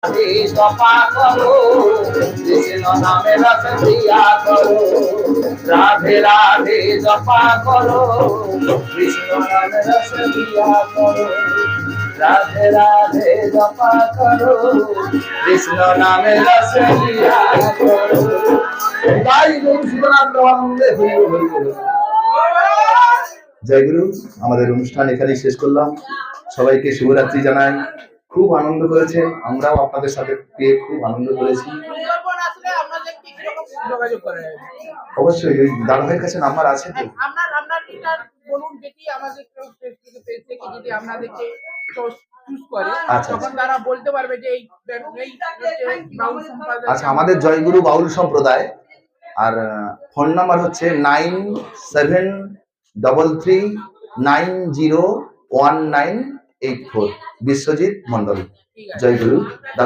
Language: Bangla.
জপা করো কৃষ্ণ নামে রস দিয়া করো রাধে রাধে জপা করো কৃষ্ণ নামে রস দিয়া করো রাধে রাধে জপা করো কৃষ্ণ নামে রস দিয়া করো। তাই গুরু শিবনানন্দে জয় গুরু। আমাদের অনুষ্ঠান এখানেই শেষ করলাম। সবাইকে শুভরাত্রি জানাই। খুব আনন্দ করেছে, আমরাও আপনাদের সাথে পেয়ে খুব আনন্দ করেছি। অবশ্যই ওই দাদা ভাইয়ের কাছে নাম্বার আছে তো? আচ্ছা, আমাদের জয়গুরু বাউল সম্প্রদায়, আর ফোন নাম্বার হচ্ছে 9733901984 বিশ্বজিৎ মন্ডল। জয়গুরু। দাদা